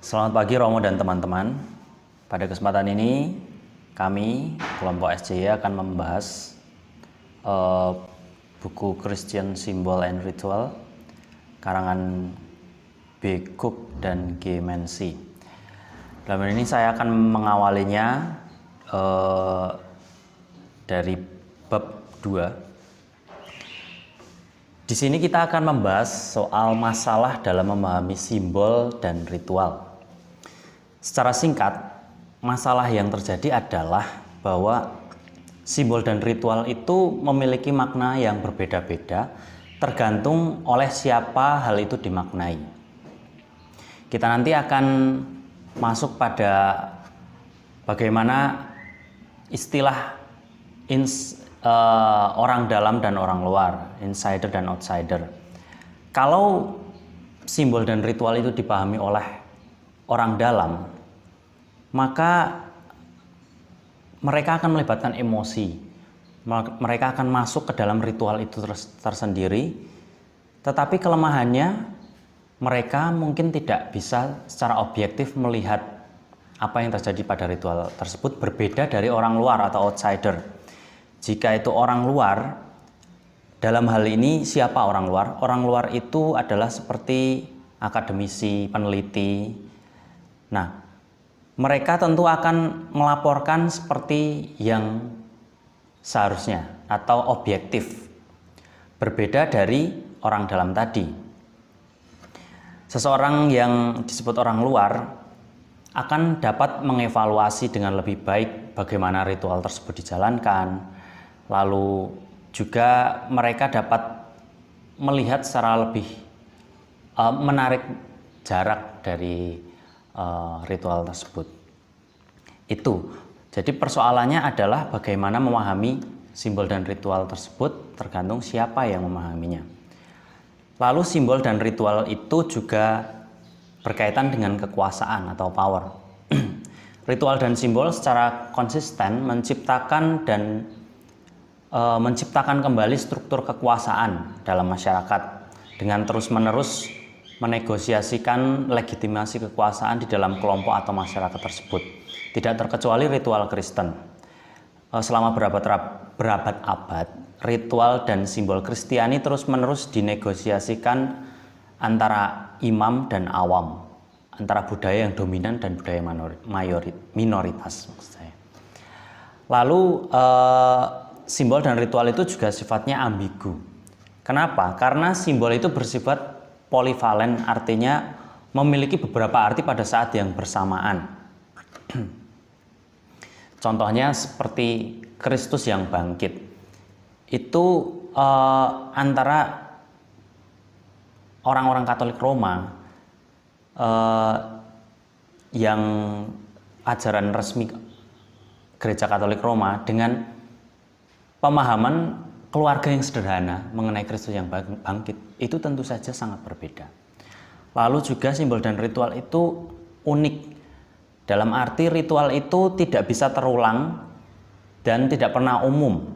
Selamat pagi Romo dan teman-teman. Pada kesempatan ini kami kelompok SJY akan membahas buku Christian Symbol and Ritual karangan B. Cook dan G. Mancy. Dalam ini saya akan mengawalinya dari bab 2. Di sini kita akan membahas soal masalah dalam memahami simbol dan ritual. Secara singkat, masalah yang terjadi adalah bahwa simbol dan ritual itu memiliki makna yang berbeda-beda tergantung oleh siapa hal itu dimaknai. Kita nanti akan masuk pada bagaimana istilah orang dalam dan orang luar, insider dan outsider. Kalau simbol dan ritual itu dipahami oleh orang dalam, maka mereka akan melibatkan emosi. Mereka akan masuk ke dalam ritual itu tersendiri, tetapi kelemahannya mereka mungkin tidak bisa secara objektif melihat apa yang terjadi pada ritual tersebut, berbeda dari orang luar atau outsider. Jika itu orang luar, dalam hal ini siapa orang luar? Orang luar itu adalah seperti akademisi, peneliti. Nah, mereka tentu akan melaporkan seperti yang seharusnya atau objektif, berbeda dari orang dalam tadi. Seseorang yang disebut orang luar akan dapat mengevaluasi dengan lebih baik bagaimana ritual tersebut dijalankan. Lalu juga mereka dapat melihat secara lebih menarik jarak dari ritual tersebut. Itu. Jadi persoalannya adalah bagaimana memahami simbol dan ritual tersebut tergantung siapa yang memahaminya. Lalu simbol dan ritual itu juga berkaitan dengan kekuasaan atau power. Ritual dan simbol secara konsisten menciptakan kembali struktur kekuasaan dalam masyarakat dengan terus-menerus menegosiasikan legitimasi kekuasaan di dalam kelompok atau masyarakat tersebut. Tidak terkecuali ritual Kristen. Selama berabad-abad, ritual dan simbol Kristiani terus-menerus dinegosiasikan antara imam dan awam, antara budaya yang dominan dan budaya minoritas. Lalu simbol dan ritual itu juga sifatnya ambigu. Kenapa? Karena simbol itu bersifat polivalen, artinya memiliki beberapa arti pada saat yang bersamaan. Contohnya seperti Kristus yang bangkit. Itu antara orang-orang Katolik Roma yang ajaran resmi Gereja Katolik Roma dengan pemahaman keluarga yang sederhana mengenai Kristus yang bangkit itu tentu saja sangat berbeda. Lalu juga simbol dan ritual itu unik. Dalam arti ritual itu tidak bisa terulang dan tidak pernah umum.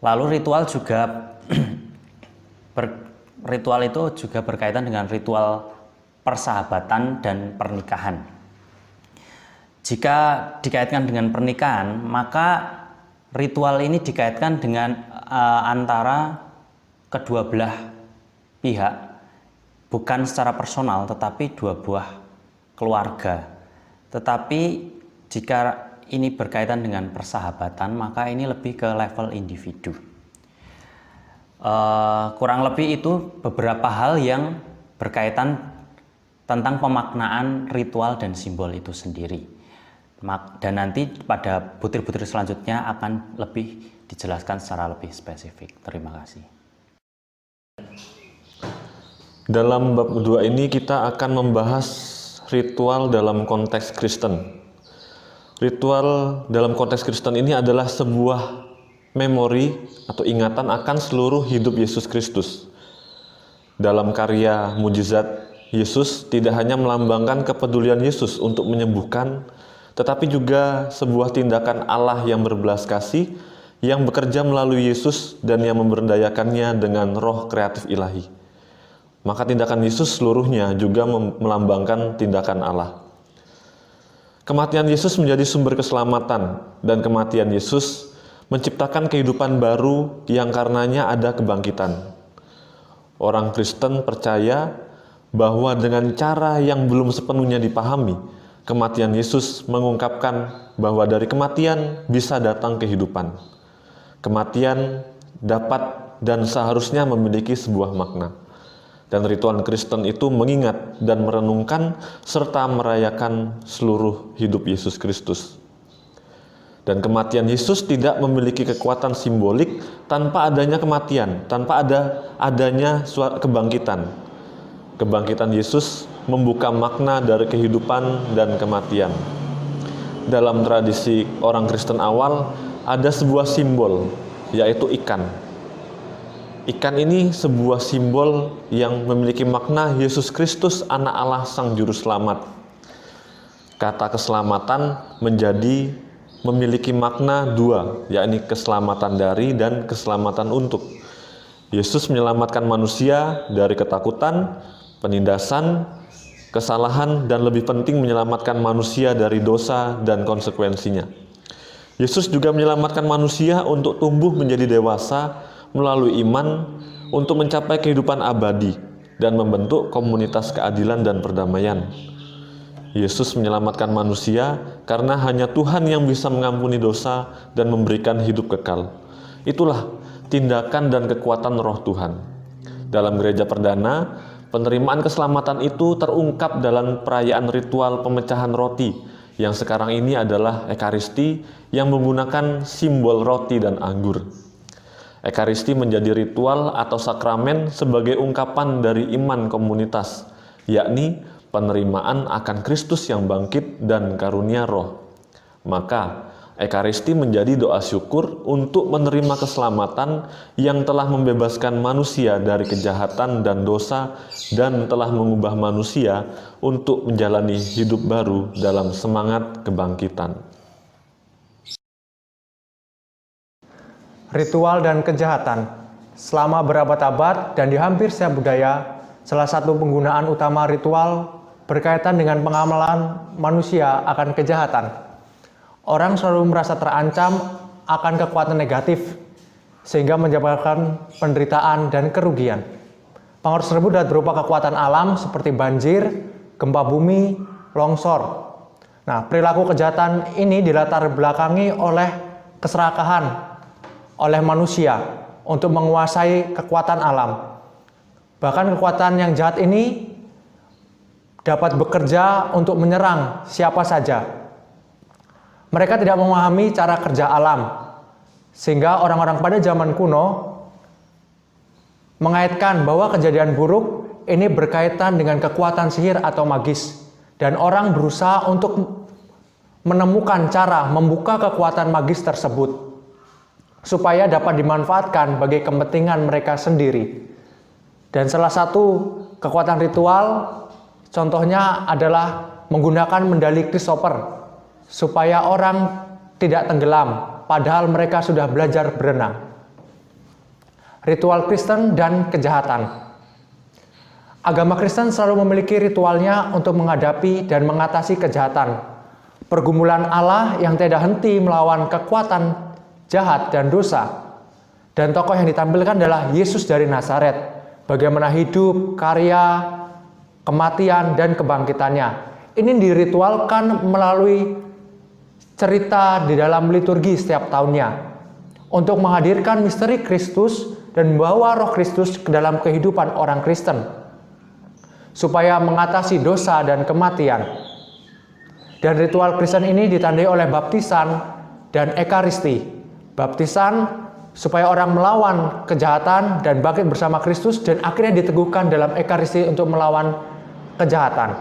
Lalu ritual itu juga berkaitan dengan ritual persahabatan dan pernikahan. Jika dikaitkan dengan pernikahan, maka ritual ini dikaitkan dengan antara kedua belah pihak, bukan secara personal tetapi dua buah keluarga. Tetapi jika ini berkaitan dengan persahabatan, maka ini lebih ke level individu. Kurang lebih itu beberapa hal yang berkaitan tentang pemaknaan ritual dan simbol itu sendiri. Dan nanti pada butir-butir selanjutnya akan lebih dijelaskan secara lebih spesifik. Terima kasih. Dalam bab 2 ini kita akan membahas ritual dalam konteks Kristen. Ritual dalam konteks Kristen ini adalah sebuah memori atau ingatan akan seluruh hidup Yesus Kristus. Dalam karya mujizat, Yesus tidak hanya melambangkan kepedulian Yesus untuk menyembuhkan, tetapi juga sebuah tindakan Allah yang berbelas kasih yang bekerja melalui Yesus dan yang memberdayakannya dengan roh kreatif ilahi. Maka tindakan Yesus seluruhnya juga melambangkan tindakan Allah. Kematian Yesus menjadi sumber keselamatan, dan kematian Yesus menciptakan kehidupan baru yang karenanya ada kebangkitan. Orang Kristen percaya bahwa dengan cara yang belum sepenuhnya dipahami, kematian Yesus mengungkapkan bahwa dari kematian bisa datang kehidupan. Kematian dapat dan seharusnya memiliki sebuah makna. Dan ritual Kristen itu mengingat dan merenungkan serta merayakan seluruh hidup Yesus Kristus. Dan kematian Yesus tidak memiliki kekuatan simbolik tanpa adanya kematian, tanpa adanya kebangkitan. Kebangkitan Yesus membuka makna dari kehidupan dan kematian. Dalam tradisi orang Kristen awal, ada sebuah simbol, yaitu ikan. Ikan ini sebuah simbol yang memiliki makna Yesus Kristus, anak Allah, Sang Juru Selamat. Kata keselamatan memiliki makna dua, yakni keselamatan dari dan keselamatan untuk. Yesus menyelamatkan manusia dari ketakutan, penindasan, kesalahan, dan lebih penting menyelamatkan manusia dari dosa dan konsekuensinya. Yesus juga menyelamatkan manusia untuk tumbuh menjadi dewasa melalui iman untuk mencapai kehidupan abadi dan membentuk komunitas keadilan dan perdamaian. Yesus menyelamatkan manusia karena hanya Tuhan yang bisa mengampuni dosa dan memberikan hidup kekal. Itulah tindakan dan kekuatan Roh Tuhan. Dalam gereja perdana, penerimaan keselamatan itu terungkap dalam perayaan ritual pemecahan roti, yang sekarang ini adalah Ekaristi yang menggunakan simbol roti dan anggur. Ekaristi menjadi ritual atau sakramen sebagai ungkapan dari iman komunitas, yakni penerimaan akan Kristus yang bangkit dan karunia Roh. Maka, Ekaristi menjadi doa syukur untuk menerima keselamatan yang telah membebaskan manusia dari kejahatan dan dosa dan telah mengubah manusia untuk menjalani hidup baru dalam semangat kebangkitan. Ritual dan kejahatan. Selama berabad-abad dan di hampir setiap budaya, salah satu penggunaan utama ritual berkaitan dengan pengamalan manusia akan kejahatan. Orang selalu merasa terancam akan kekuatan negatif, sehingga menyebabkan penderitaan dan kerugian. Pengaruh tersebut dapat berupa kekuatan alam seperti banjir, gempa bumi, longsor. Nah, perilaku kejahatan ini dilatar belakangi oleh keserakahan oleh manusia untuk menguasai kekuatan alam. Bahkan kekuatan yang jahat ini dapat bekerja untuk menyerang siapa saja. Mereka tidak memahami cara kerja alam, sehingga orang-orang pada zaman kuno mengaitkan bahwa kejadian buruk ini berkaitan dengan kekuatan sihir atau magis, dan orang berusaha untuk menemukan cara membuka kekuatan magis tersebut supaya dapat dimanfaatkan bagi kepentingan mereka sendiri. Dan salah satu kekuatan ritual contohnya adalah menggunakan mendali Christopher supaya orang tidak tenggelam padahal mereka sudah belajar berenang. Ritual Kristen dan kejahatan. Agama Kristen selalu memiliki ritualnya untuk menghadapi dan mengatasi kejahatan. Pergumulan Allah yang tidak henti melawan kekuatan jahat dan dosa. Dan tokoh yang ditampilkan adalah Yesus dari Nazaret. Bagaimana hidup, karya, kematian, dan kebangkitannya. Ini diritualkan melalui cerita di dalam liturgi setiap tahunnya untuk menghadirkan misteri Kristus dan membawa Roh Kristus ke dalam kehidupan orang Kristen supaya mengatasi dosa dan kematian. Dan ritual Kristen ini ditandai oleh baptisan dan Ekaristi. Baptisan supaya orang melawan kejahatan dan bangkit bersama Kristus, dan akhirnya diteguhkan dalam Ekaristi untuk melawan kejahatan.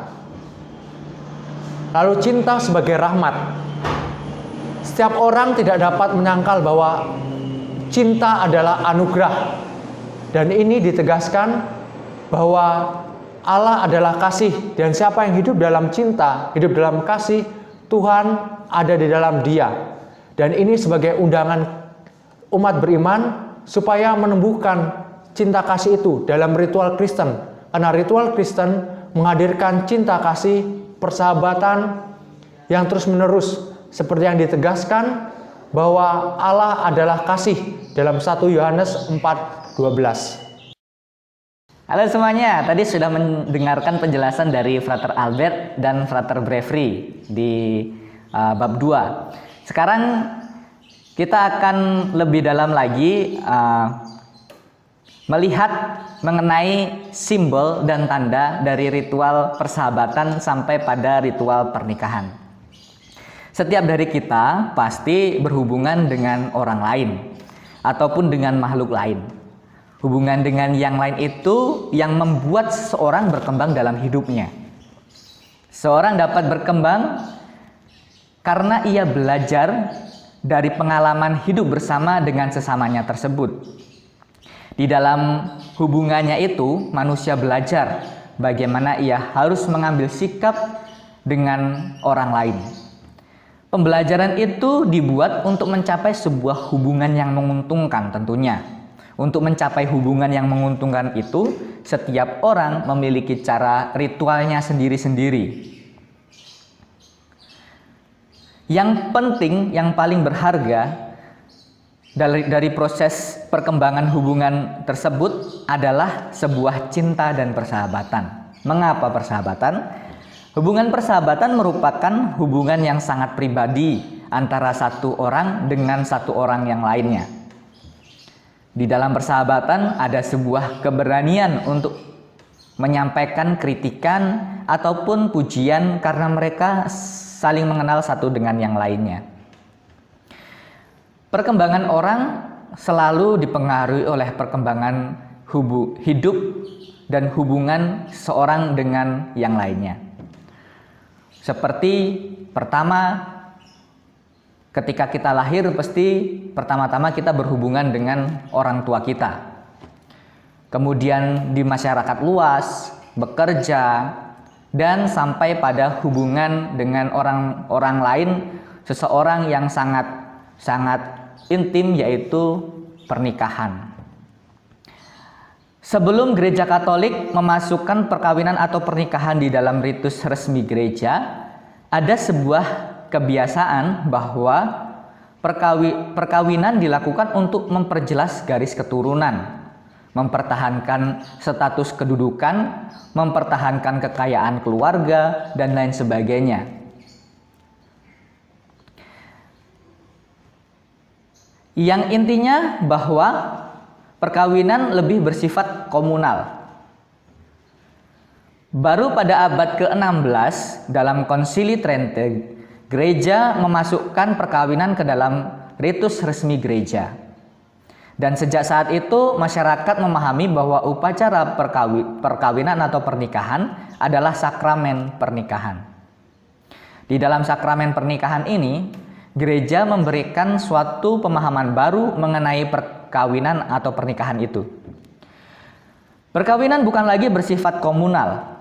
Lalu cinta sebagai rahmat. Setiap orang tidak dapat menyangkal bahwa cinta adalah anugerah, dan ini ditegaskan bahwa Allah adalah kasih, dan siapa yang hidup dalam cinta, hidup dalam kasih, Tuhan ada di dalam dia. Dan ini sebagai undangan umat beriman supaya menumbuhkan cinta kasih itu dalam ritual Kristen Karena ritual Kristen menghadirkan cinta kasih, persahabatan yang terus-menerus, seperti yang ditegaskan bahwa Allah adalah kasih dalam 1 Yohanes 4:12. Halo semuanya, tadi sudah mendengarkan penjelasan dari Frater Albert dan Frater Brevry di bab 2. Sekarang kita akan lebih dalam lagi melihat mengenai simbol dan tanda dari ritual persahabatan sampai pada ritual pernikahan. Setiap dari kita pasti berhubungan dengan orang lain ataupun dengan makhluk lain. Hubungan dengan yang lain itu yang membuat seseorang berkembang dalam hidupnya. Seorang dapat berkembang karena ia belajar dari pengalaman hidup bersama dengan sesamanya tersebut. Di dalam hubungannya itu, manusia belajar bagaimana ia harus mengambil sikap dengan orang lain. Pembelajaran itu dibuat untuk mencapai sebuah hubungan yang menguntungkan tentunya. Untuk mencapai hubungan yang menguntungkan itu, setiap orang memiliki cara ritualnya sendiri-sendiri. Yang penting, yang paling berharga dari proses perkembangan hubungan tersebut adalah sebuah cinta dan persahabatan. Mengapa persahabatan? Hubungan persahabatan merupakan hubungan yang sangat pribadi antara satu orang dengan satu orang yang lainnya. Di dalam persahabatan ada sebuah keberanian untuk menyampaikan kritikan ataupun pujian karena mereka saling mengenal satu dengan yang lainnya. Perkembangan orang selalu dipengaruhi oleh perkembangan hidup dan hubungan seorang dengan yang lainnya. Seperti pertama, ketika kita lahir pasti pertama-tama kita berhubungan dengan orang tua kita. Kemudian di masyarakat luas, bekerja, dan sampai pada hubungan dengan orang lain, seseorang yang sangat intim, yaitu pernikahan. Sebelum Gereja Katolik memasukkan perkawinan atau pernikahan di dalam ritus resmi gereja, ada sebuah kebiasaan bahwa perkawinan dilakukan untuk memperjelas garis keturunan, mempertahankan status kedudukan, mempertahankan kekayaan keluarga, dan lain sebagainya. Yang intinya bahwa perkawinan lebih bersifat komunal. Baru pada abad ke-16 dalam Konsili Trente, gereja memasukkan perkawinan ke dalam ritus resmi gereja. Dan sejak saat itu masyarakat memahami bahwa upacara perkawinan atau pernikahan adalah sakramen pernikahan. Di dalam sakramen pernikahan ini, gereja memberikan suatu pemahaman baru mengenai perkawinan atau pernikahan itu. Perkawinan bukan lagi bersifat komunal,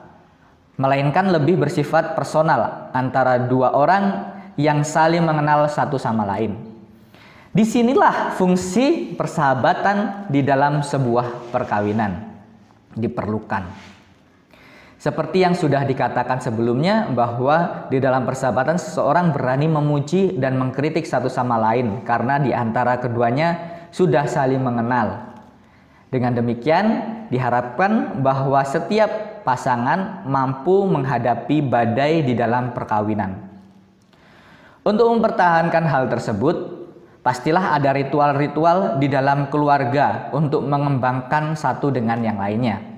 melainkan lebih bersifat personal antara dua orang yang saling mengenal satu sama lain. Disinilah fungsi persahabatan di dalam sebuah perkawinan diperlukan. Seperti yang sudah dikatakan sebelumnya, bahwa di dalam persahabatan seseorang berani memuji dan mengkritik satu sama lain karena di antara keduanya sudah saling mengenal. Dengan demikian diharapkan bahwa setiap pasangan mampu menghadapi badai di dalam perkawinan. Untuk mempertahankan hal tersebut, pastilah ada ritual-ritual di dalam keluarga untuk mengembangkan satu dengan yang lainnya.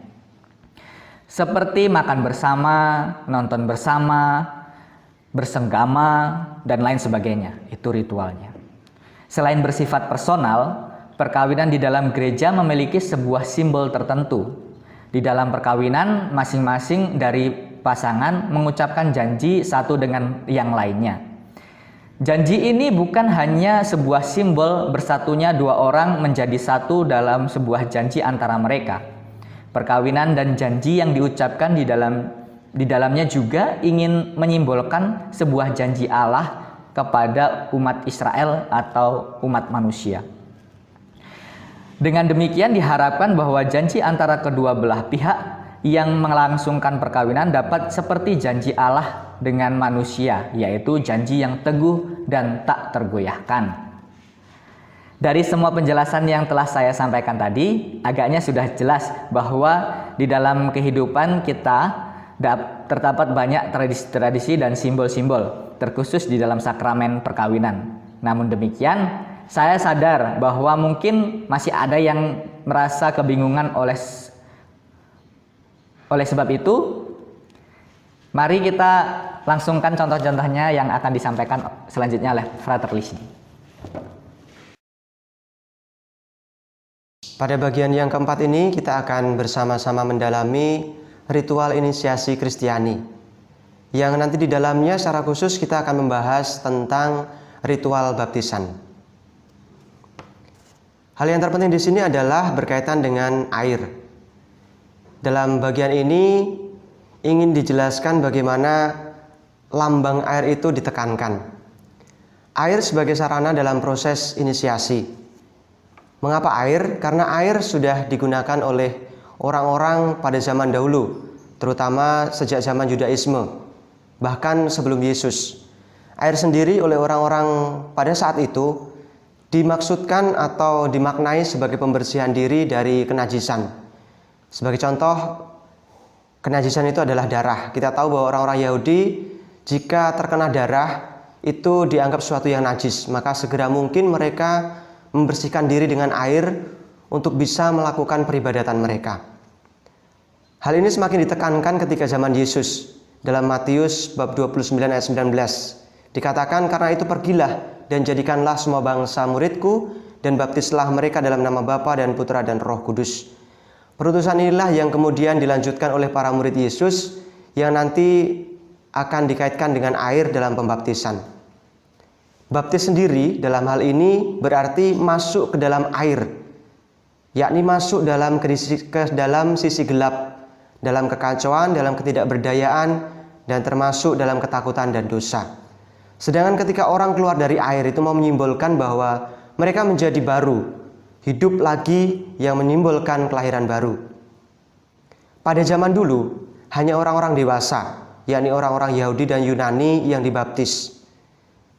Seperti makan bersama, nonton bersama, bersenggama, dan lain sebagainya. Itu ritualnya. Selain bersifat personal, perkawinan di dalam gereja memiliki sebuah simbol tertentu. Di dalam perkawinan, masing-masing dari pasangan mengucapkan janji satu dengan yang lainnya. Janji ini bukan hanya sebuah simbol bersatunya dua orang menjadi satu dalam sebuah janji antara mereka. Perkawinan dan janji yang diucapkan di dalamnya juga ingin menyimbolkan sebuah janji Allah kepada umat Israel atau umat manusia. Dengan demikian diharapkan bahwa janji antara kedua belah pihak yang melangsungkan perkawinan dapat seperti janji Allah dengan manusia, yaitu janji yang teguh dan tak tergoyahkan. Dari semua penjelasan yang telah saya sampaikan tadi, agaknya sudah jelas bahwa di dalam kehidupan kita terdapat banyak tradisi-tradisi dan simbol-simbol, terkhusus di dalam sakramen perkawinan. Namun demikian, saya sadar bahwa mungkin masih ada yang merasa kebingungan oleh sebab itu, mari kita langsungkan contoh-contohnya yang akan disampaikan selanjutnya oleh Frater Lisi. Pada bagian yang keempat ini kita akan bersama-sama mendalami ritual inisiasi Kristiani, yang nanti di dalamnya secara khusus kita akan membahas tentang ritual baptisan. Hal yang terpenting di sini adalah berkaitan dengan air. Dalam bagian ini ingin dijelaskan bagaimana lambang air itu ditekankan. Air sebagai sarana dalam proses inisiasi. Mengapa air? Karena air sudah digunakan oleh orang-orang pada zaman dahulu, terutama sejak zaman Yudaisme, bahkan sebelum Yesus. Air sendiri oleh orang-orang pada saat itu dimaksudkan atau dimaknai sebagai pembersihan diri dari kenajisan. Sebagai contoh, kenajisan itu adalah darah. Kita tahu bahwa orang-orang Yahudi jika terkena darah itu dianggap sesuatu yang najis, maka segera mungkin mereka membersihkan diri dengan air untuk bisa melakukan peribadatan mereka. Hal ini semakin ditekankan ketika zaman Yesus. Dalam Matius bab 29 ayat 19 dikatakan, karena itu pergilah dan jadikanlah semua bangsa muridku dan baptislah mereka dalam nama Bapa dan Putra dan Roh Kudus. Perutusan inilah yang kemudian dilanjutkan oleh para murid Yesus yang nanti akan dikaitkan dengan air dalam pembaptisan. Baptis sendiri dalam hal ini berarti masuk ke dalam air, yakni masuk ke dalam sisi gelap, dalam kekacauan, dalam ketidakberdayaan, dan termasuk dalam ketakutan dan dosa. Sedangkan ketika orang keluar dari air itu mau menyimbolkan bahwa mereka menjadi baru, hidup lagi yang menyimbolkan kelahiran baru. Pada zaman dulu, hanya orang-orang dewasa, yakni orang-orang Yahudi dan Yunani yang dibaptis.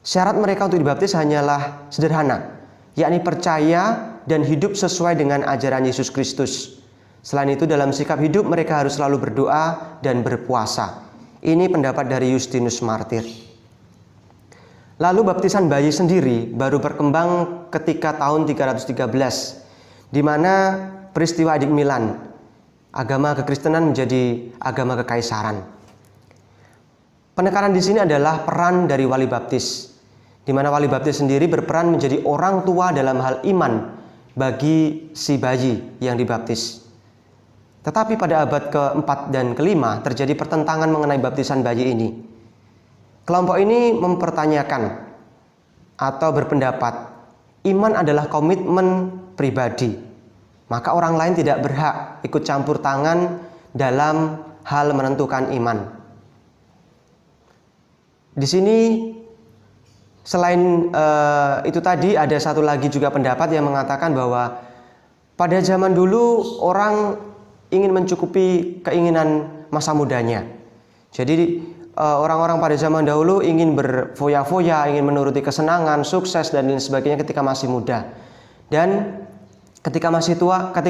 Syarat mereka untuk dibaptis hanyalah sederhana, yakni percaya dan hidup sesuai dengan ajaran Yesus Kristus. Selain itu dalam sikap hidup mereka harus selalu berdoa dan berpuasa. Ini pendapat dari Justinus Martir. Lalu baptisan bayi sendiri baru berkembang ketika tahun 313, di mana peristiwa Edik Milan, agama kekristenan menjadi agama kekaisaran. Penekanan di sini adalah peran dari wali baptis, di mana wali baptis sendiri berperan menjadi orang tua dalam hal iman bagi si bayi yang dibaptis. Tetapi pada abad ke-4 dan ke-5 terjadi pertentangan mengenai baptisan bayi ini. Kelompok ini mempertanyakan atau berpendapat iman adalah komitmen pribadi, maka orang lain tidak berhak ikut campur tangan dalam hal menentukan iman. Di sini selain itu tadi ada satu lagi juga pendapat yang mengatakan bahwa pada zaman dulu orang ingin mencukupi keinginan masa mudanya. Jadi orang-orang pada zaman dahulu ingin berfoya-foya, ingin menuruti kesenangan, sukses dan lain sebagainya ketika masih muda. Dan ketika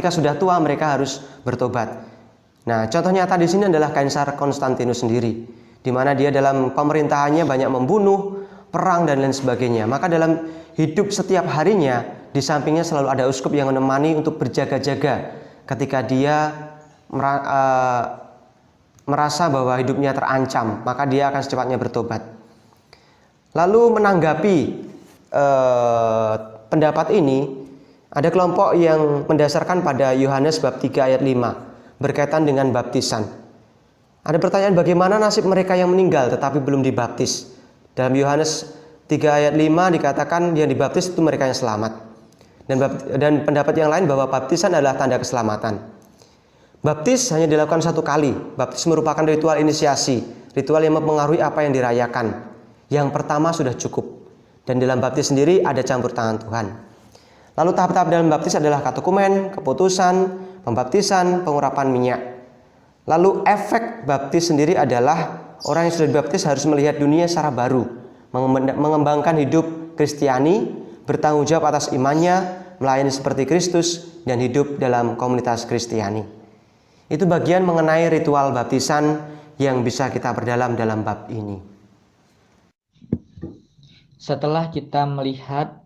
sudah tua mereka harus bertobat. Nah, contoh nyata di sini adalah Kaisar Konstantinus sendiri, di mana dia dalam pemerintahannya banyak membunuh, perang dan lain sebagainya. Maka dalam hidup setiap harinya di sampingnya selalu ada uskup yang menemani untuk berjaga-jaga ketika dia merasa bahwa hidupnya terancam, maka dia akan secepatnya bertobat. Lalu menanggapi pendapat ini, ada kelompok yang mendasarkan pada Yohanes bab 3 ayat 5 berkaitan dengan baptisan. Ada pertanyaan bagaimana nasib mereka yang meninggal tetapi belum dibaptis. Dalam Yohanes 3 ayat 5 dikatakan yang dibaptis itu mereka yang selamat. Dan pendapat yang lain bahwa baptisan adalah tanda keselamatan. Baptis hanya dilakukan satu kali. Baptis merupakan ritual inisiasi, ritual yang mempengaruhi apa yang dirayakan. Yang pertama sudah cukup. Dan dalam baptis sendiri ada campur tangan Tuhan. Lalu tahap-tahap dalam baptis adalah katekumen, keputusan, pembaptisan, pengurapan minyak. Lalu efek baptis sendiri adalah orang yang sudah dibaptis harus melihat dunia secara baru, mengembangkan hidup Kristiani, bertanggung jawab atas imannya, melayani seperti Kristus, dan hidup dalam komunitas Kristiani. Itu bagian mengenai ritual baptisan yang bisa kita perdalam dalam bab ini. Setelah kita melihat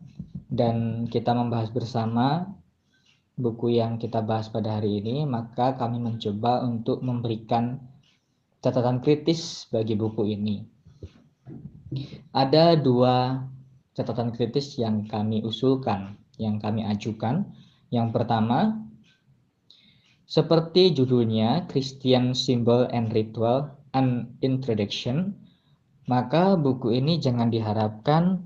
dan kita membahas bersama buku yang kita bahas pada hari ini, maka kami mencoba untuk memberikan catatan kritis bagi buku ini. Ada 2 catatan kritis yang kami usulkan, yang kami ajukan. Yang pertama, seperti judulnya Christian Symbol and Ritual, an Introduction, maka buku ini jangan diharapkan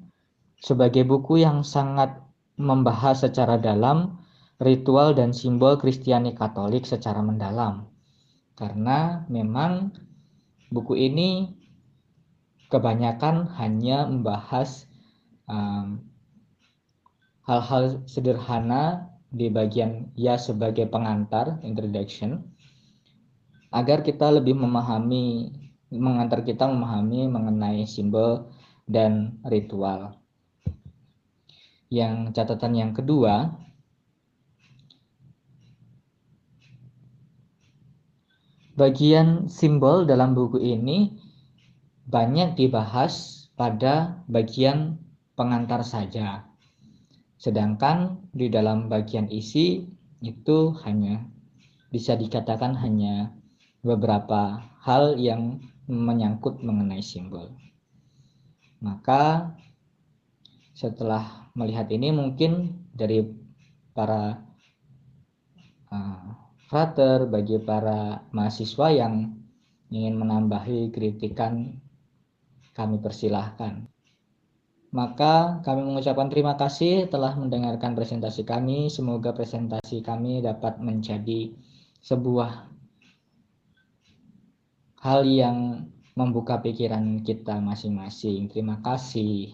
sebagai buku yang sangat membahas secara dalam ritual dan simbol Kristiani Katolik secara mendalam. Karena memang buku ini kebanyakan hanya membahas hal-hal sederhana di bagian ya sebagai pengantar, introduction, agar kita lebih mengantar kita memahami mengenai simbol dan ritual. Yang catatan yang kedua, bagian simbol dalam buku ini banyak dibahas pada bagian pengantar saja. Sedangkan di dalam bagian isi itu hanya bisa dikatakan hanya beberapa hal yang menyangkut mengenai simbol. Maka setelah melihat ini, mungkin dari para frater, bagi para mahasiswa yang ingin menambahi kritikan, kami persilahkan. Maka kami mengucapkan terima kasih telah mendengarkan presentasi kami. Semoga presentasi kami dapat menjadi sebuah hal yang membuka pikiran kita masing-masing. Terima kasih.